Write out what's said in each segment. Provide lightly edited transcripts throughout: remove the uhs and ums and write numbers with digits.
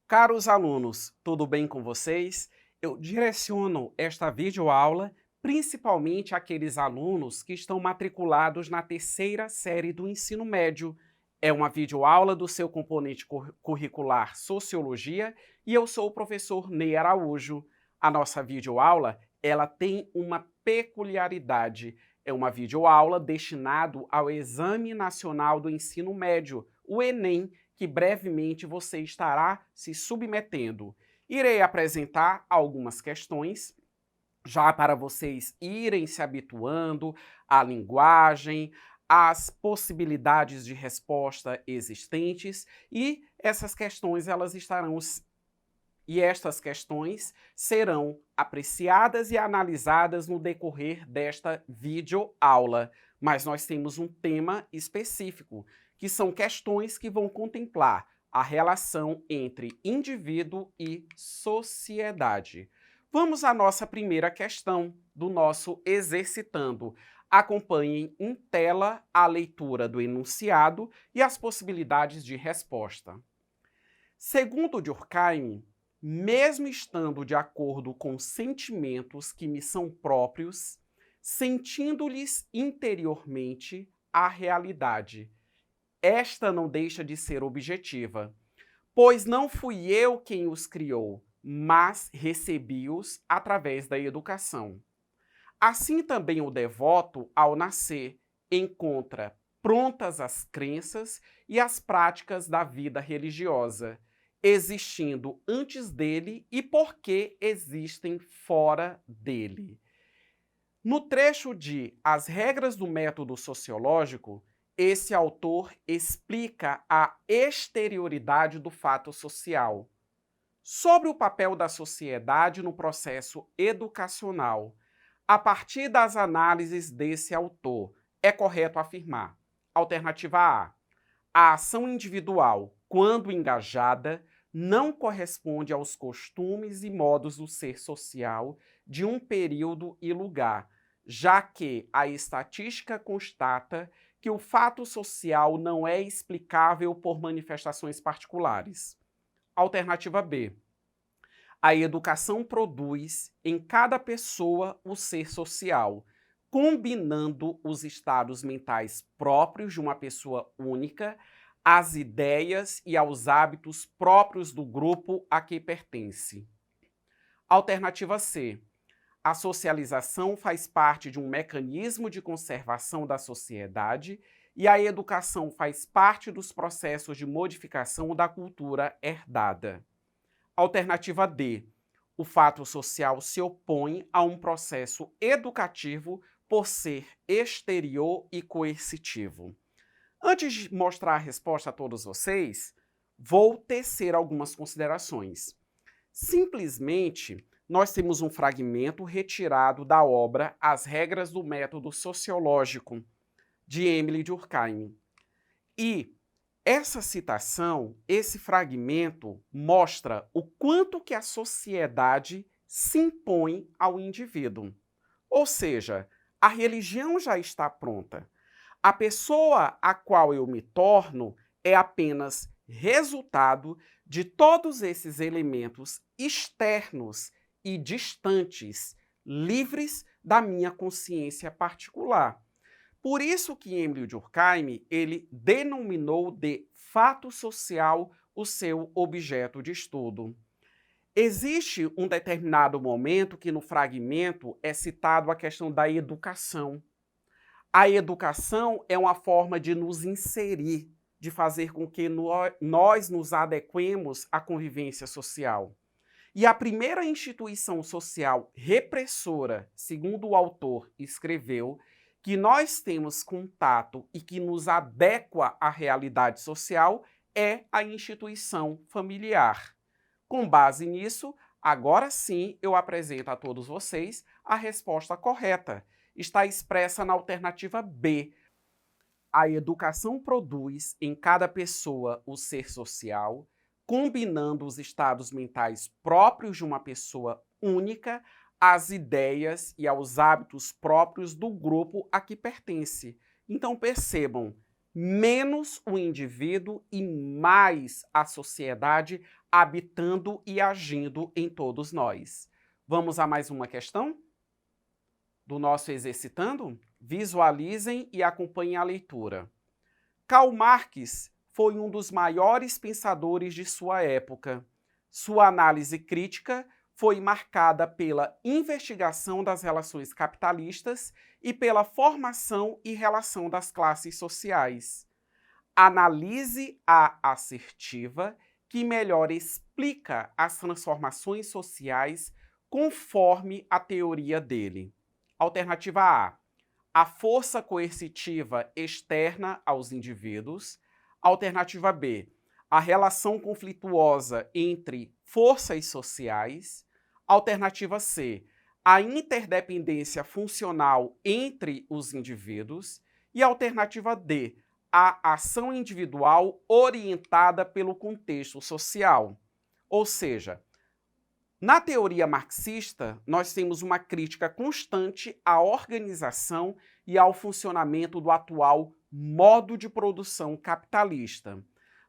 Caros alunos, tudo bem com vocês? Eu direciono esta videoaula principalmente àqueles alunos que estão matriculados na terceira série do ensino médio. É uma videoaula do seu componente curricular Sociologia e eu sou o professor Ney Araújo. A nossa videoaula, ela tem uma peculiaridade. É uma videoaula destinada ao Exame Nacional do Ensino Médio, o Enem, que brevemente você estará se submetendo. Irei apresentar algumas questões, já para vocês irem se habituando à linguagem, às possibilidades de resposta existentes, e essas questões elas estarão e estas questões serão apreciadas e analisadas no decorrer desta videoaula. Mas nós temos um tema específico, que são questões que vão contemplar a relação entre indivíduo e sociedade. Vamos à nossa primeira questão do nosso exercitando. Acompanhem em tela a leitura do enunciado e as possibilidades de resposta. Segundo Durkheim, mesmo estando de acordo com sentimentos que me são próprios, sentindo-lhes interiormente a realidade, esta não deixa de ser objetiva, pois não fui eu quem os criou, mas recebi-os através da educação. Assim também o devoto, ao nascer, encontra prontas as crenças e as práticas da vida religiosa, existindo antes dele e porque existem fora dele. No trecho de As Regras do Método Sociológico, esse autor explica a exterioridade do fato social, sobre o papel da sociedade no processo educacional. A partir das análises desse autor, é correto afirmar: alternativa a ação individual, quando engajada, não corresponde aos costumes e modos do ser social de um período e lugar, já que a estatística constata que o fato social não é explicável por manifestações particulares. Alternativa B. A educação produz em cada pessoa o ser social, combinando os estados mentais próprios de uma pessoa única, às ideias e aos hábitos próprios do grupo a que pertence. Alternativa C. A socialização faz parte de um mecanismo de conservação da sociedade e a educação faz parte dos processos de modificação da cultura herdada. Alternativa D. O fato social se opõe a um processo educativo por ser exterior e coercitivo. Antes de mostrar a resposta a todos vocês, vou tecer algumas considerações. Simplesmente, nós temos um fragmento retirado da obra As Regras do Método Sociológico, de Emile Durkheim. E essa citação, esse fragmento, mostra o quanto que a sociedade se impõe ao indivíduo. Ou seja, a religião já está pronta. A pessoa a qual eu me torno é apenas resultado de todos esses elementos externos e distantes, livres da minha consciência particular. Por isso que Emile Durkheim ele denominou de fato social o seu objeto de estudo. Existe um determinado momento que no fragmento é citado a questão da educação. A educação é uma forma de nos inserir, de fazer com que nós nos adequemos à convivência social. E a primeira instituição social repressora, segundo o autor escreveu, que nós temos contato e que nos adequa à realidade social é a instituição familiar. Com base nisso, agora sim eu apresento a todos vocês a resposta correta. Está expressa na alternativa B. A educação produz em cada pessoa o ser social, combinando os estados mentais próprios de uma pessoa única, às ideias e aos hábitos próprios do grupo a que pertence. Então percebam, menos o indivíduo e mais a sociedade habitando e agindo em todos nós. Vamos a mais uma questão do nosso Exercitando? Visualizem e acompanhem a leitura. Karl Marx foi um dos maiores pensadores de sua época. Sua análise crítica foi marcada pela investigação das relações capitalistas e pela formação e relação das classes sociais. Analise a assertiva que melhor explica as transformações sociais conforme a teoria dele. Alternativa A. A força coercitiva externa aos indivíduos. Alternativa B. A relação conflituosa entre forças sociais. Alternativa C. A interdependência funcional entre os indivíduos. E alternativa D. A ação individual orientada pelo contexto social. Ou seja, na teoria marxista, nós temos uma crítica constante à organização e ao funcionamento do atual modo de produção capitalista.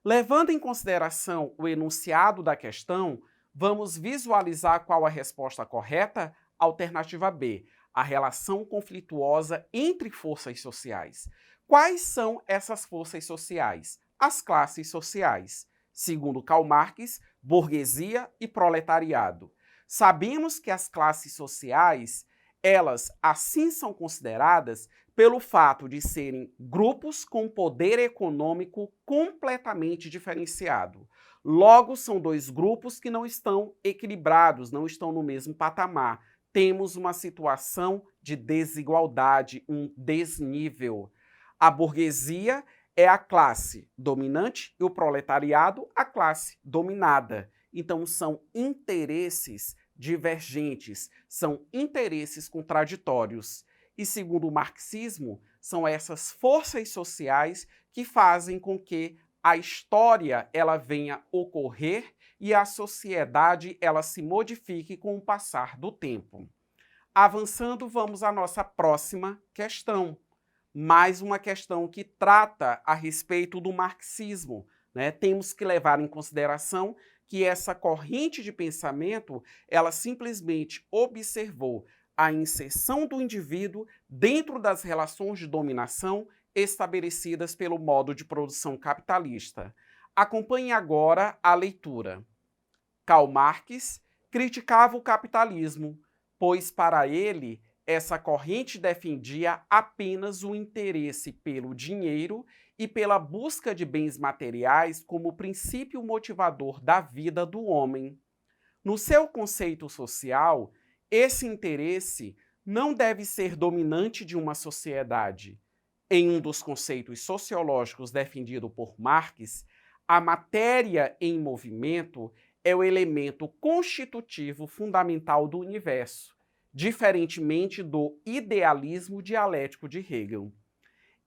Levando em consideração o enunciado da questão, vamos visualizar qual a resposta correta? Alternativa B, a relação conflituosa entre forças sociais. Quais são essas forças sociais? As classes sociais. Segundo Karl Marx, burguesia e proletariado. Sabemos que as classes sociais, elas assim são consideradas pelo fato de serem grupos com poder econômico completamente diferenciado. Logo, são dois grupos que não estão equilibrados, não estão no mesmo patamar. Temos uma situação de desigualdade, um desnível. A burguesia é a classe dominante e o proletariado a classe dominada. Então, são interesses divergentes, são interesses contraditórios. E, segundo o marxismo, são essas forças sociais que fazem com que a história ela venha ocorrer e a sociedade ela se modifique com o passar do tempo. Avançando, vamos à nossa próxima questão. Mais uma questão que trata a respeito do marxismo, né? Temos que levar em consideração que essa corrente de pensamento, ela simplesmente observou a inserção do indivíduo dentro das relações de dominação estabelecidas pelo modo de produção capitalista. Acompanhe agora a leitura. Karl Marx criticava o capitalismo, pois para ele essa corrente defendia apenas o interesse pelo dinheiro e pela busca de bens materiais como princípio motivador da vida do homem. No seu conceito social, esse interesse não deve ser dominante de uma sociedade. Em um dos conceitos sociológicos defendido por Marx, a matéria em movimento é o elemento constitutivo fundamental do universo, diferentemente do idealismo dialético de Hegel.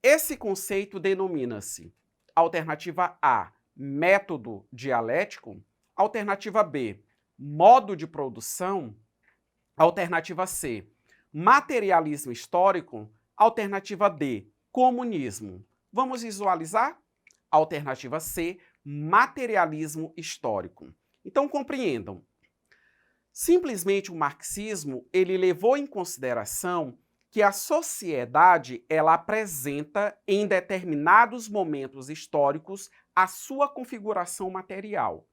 Esse conceito denomina-se alternativa A, método dialético, alternativa B, modo de produção, alternativa C, materialismo histórico, alternativa D, comunismo. Vamos visualizar? Alternativa C, materialismo histórico. Então compreendam. Simplesmente o marxismo, ele levou em consideração que a sociedade, ela apresenta em determinados momentos históricos a sua configuração material.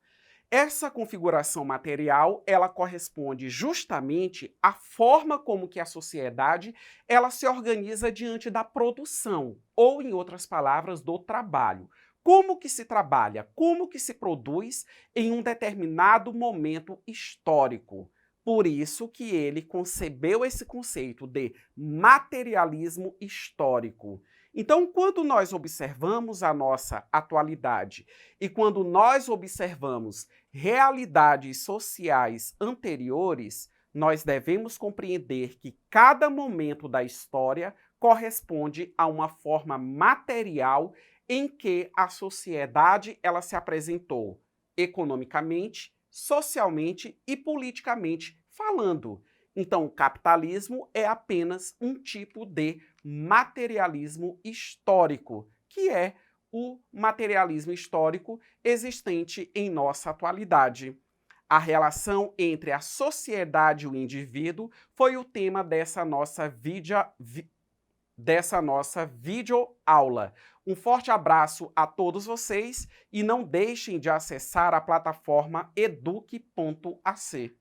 Essa configuração material, ela corresponde justamente à forma como que a sociedade, ela se organiza diante da produção, ou em outras palavras, do trabalho. Como que se trabalha, como que se produz em um determinado momento histórico. Por isso que ele concebeu esse conceito de materialismo histórico. Então, quando nós observamos a nossa atualidade e quando nós observamos realidades sociais anteriores, nós devemos compreender que cada momento da história corresponde a uma forma material em que a sociedade ela se apresentou economicamente, socialmente e politicamente falando. Então, o capitalismo é apenas um tipo de materialismo histórico, que é o materialismo histórico existente em nossa atualidade. A relação entre a sociedade e o indivíduo foi o tema dessa nossa videoaula. Um forte abraço a todos vocês e não deixem de acessar a plataforma eduque.ac.